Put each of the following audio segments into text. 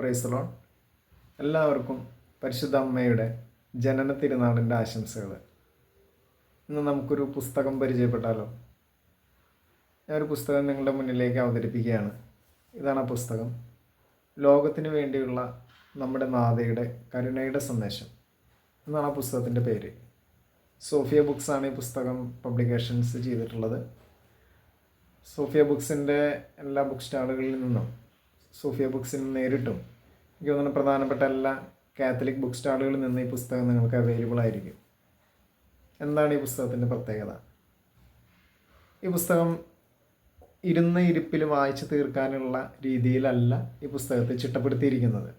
Praise the Lord. എല്ലാവർക്കും പരിശുദ്ധ അമ്മയുടെ ജനന തിരുനാളിൻ്റെ ആശംസകൾ. ഇന്ന് നമുക്കൊരു പുസ്തകം പരിചയപ്പെട്ടാലോ? ഞാനൊരു പുസ്തകം നിങ്ങളുടെ മുന്നിലേക്ക് അവതരിപ്പിക്കുകയാണ്. ഇതാണ് ആ പുസ്തകം. ലോകത്തിന് വേണ്ടിയുള്ള നമ്മുടെ നാഥയുടെ കരുണയുടെ സന്ദേശം എന്നാണ് ആ പുസ്തകത്തിൻ്റെ പേര്. സോഫിയ ബുക്സാണ് ഈ പുസ്തകം പബ്ലിക്കേഷൻസ് ചെയ്തിട്ടുള്ളത്. സോഫിയ ബുക്സിൻ്റെ എല്ലാ ബുക്ക് സ്റ്റാളുകളിൽ നിന്നും സോഫിയ ബുക്സിന് നേരിട്ടും എനിക്ക് തോന്നുന്നു പ്രധാനപ്പെട്ട എല്ലാ കാത്തലിക് ബുക്ക് സ്റ്റാളുകളിൽ നിന്ന് ഈ പുസ്തകം നിങ്ങൾക്ക് അവൈലബിൾ ആയിരിക്കും. എന്താണ് ഈ പുസ്തകത്തിൻ്റെ പ്രത്യേകത? ഈ പുസ്തകം ഇരുന്ന ഇരിപ്പിൽ വായിച്ചു തീർക്കാനുള്ള രീതിയിലല്ല ഈ പുസ്തകത്തെ ചിട്ടപ്പെടുത്തിയിരിക്കുന്നത്.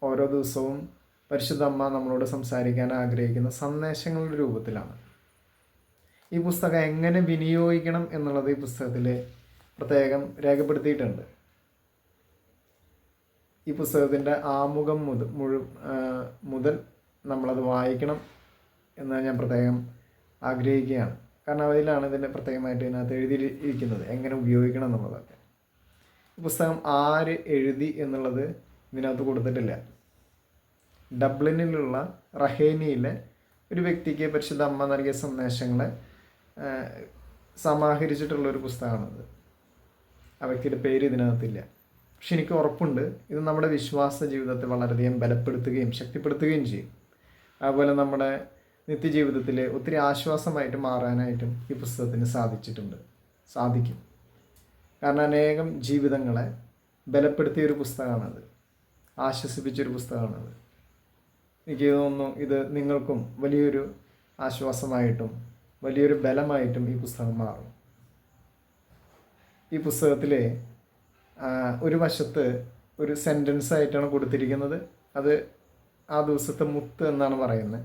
ഓരോ ദിവസവും പരിശുദ്ധ അമ്മ നമ്മളോട് സംസാരിക്കാൻ ആഗ്രഹിക്കുന്ന സന്ദേശങ്ങളുടെ രൂപത്തിലാണ്. ഈ പുസ്തകം എങ്ങനെ വിനിയോഗിക്കണം എന്നുള്ളത് ഈ പുസ്തകത്തിൽ പ്രത്യേകം രേഖപ്പെടുത്തിയിട്ടുണ്ട്. ഈ പുസ്തകത്തിൻ്റെ ആമുഖം മുതൽ നമ്മളത് വായിക്കണം എന്ന് ഞാൻ പ്രത്യേകം ആഗ്രഹിക്കുകയാണ്. കാരണം അതിലാണ് ഇതിൻ്റെ പ്രത്യേകമായിട്ട് ഇതിനകത്ത് എഴുതിയിരിക്കുന്നത് എങ്ങനെ ഉപയോഗിക്കണം എന്നുള്ളതൊക്കെ. ഈ പുസ്തകം ആര് എഴുതി എന്നുള്ളത് ഇതിനകത്ത് കൊടുത്തിട്ടില്ല. ഡബ്ലിനിലുള്ള റഹേനിയിലെ ഒരു വ്യക്തിക്ക് പരിശുദ്ധ അമ്മ നൽകിയ സന്ദേശങ്ങളെ സമാഹരിച്ചിട്ടുള്ളൊരു പുസ്തകമാണത്. ആ വ്യക്തിയുടെ പേര് ഇതിനകത്തില്ല. പക്ഷെ എനിക്ക് ഉറപ്പുണ്ട് ഇത് നമ്മുടെ വിശ്വാസ ജീവിതത്തെ വളരെയധികം ബലപ്പെടുത്തുകയും ശക്തിപ്പെടുത്തുകയും ചെയ്യും. അതുപോലെ നമ്മുടെ നിത്യജീവിതത്തിൽ ഒത്തിരി ആശ്വാസമായിട്ട് മാറാനായിട്ടും ഈ പുസ്തകത്തിന് സാധിക്കും. കാരണം അനേകം ജീവിതങ്ങളെ ബലപ്പെടുത്തിയൊരു പുസ്തകമാണത്, ആശ്വസിപ്പിച്ചൊരു പുസ്തകമാണത്. എനിക്ക് തോന്നുന്നു ഇത് നിങ്ങൾക്കും വലിയൊരു ആശ്വാസമായിട്ടും വലിയൊരു ബലമായിട്ടും ഈ പുസ്തകം മാറും. ഈ പുസ്തകത്തിലെ ഒരു വശത്ത് ഒരു സെൻറ്റൻസ് ആയിട്ടാണ് കൊടുത്തിരിക്കുന്നത്. അത് ആ ദിവസത്തെ മുത്ത് എന്നാണ് പറയുന്നത്.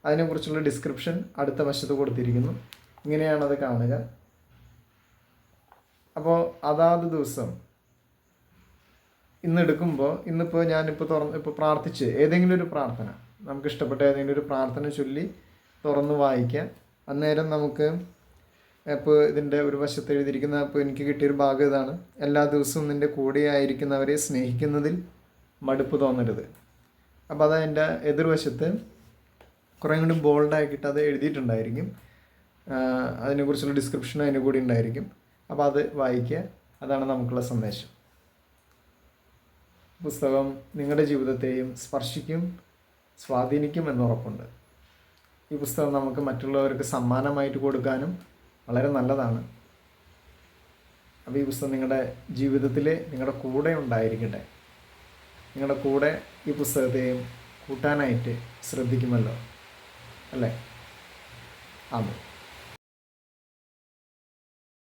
അതിനെക്കുറിച്ചുള്ള ഡിസ്ക്രിപ്ഷൻ അടുത്ത വശത്ത് കൊടുത്തിരിക്കുന്നു. ഇങ്ങനെയാണത് കാണുക. അപ്പോൾ അതാത് ദിവസം ഇന്നിപ്പോൾ ഞാനിപ്പോൾ പ്രാർത്ഥിച്ച് ഏതെങ്കിലും ഒരു പ്രാർത്ഥന, നമുക്ക് ഇഷ്ടപ്പെട്ട ഏതെങ്കിലും ഒരു പ്രാർത്ഥന ചൊല്ലി തുറന്ന് വായിക്കാം. അന്നേരം നമുക്ക് ഇപ്പോൾ ഇതിൻ്റെ ഒരു വശത്ത് എഴുതിയിരിക്കുന്ന ഇപ്പോൾ എനിക്ക് കിട്ടിയൊരു ഭാഗം ഇതാണ്: എല്ലാ ദിവസവും നിൻ്റെ കൂടെ ആയിരിക്കുന്നവരെ സ്നേഹിക്കുന്നതിൽ മടുപ്പ് തോന്നരുത്. അപ്പോൾ അത് അതിൻ്റെ എതിർവശത്ത് കുറേ കൂടി ബോൾഡാക്കിയിട്ട് അത് എഴുതിയിട്ടുണ്ടായിരിക്കും. അതിനെക്കുറിച്ചുള്ള ഡിസ്ക്രിപ്ഷനും അതിന് കൂടി ഉണ്ടായിരിക്കും. അപ്പോൾ അത് വായിക്കുക. അതാണ് നമുക്കുള്ള സന്ദേശം. പുസ്തകം നിങ്ങളുടെ ജീവിതത്തെയും സ്വാധീനിക്കും എന്നുറപ്പുണ്ട്. ഈ പുസ്തകം നമുക്ക് മറ്റുള്ളവർക്ക് സമ്മാനമായിട്ട് കൊടുക്കാനും വളരെ നല്ലതാണ്. അപ്പോൾ ഈ പുസ്തകം നിങ്ങളുടെ ജീവിതത്തിൽ നിങ്ങളുടെ കൂടെ ഉണ്ടായിരിക്കട്ടെ. നിങ്ങളുടെ കൂടെ ഈ പുസ്തകത്തെയും കൂട്ടാനായിട്ട് ശ്രദ്ധിക്കുമല്ലോ, അല്ലേ? ആമേൻ.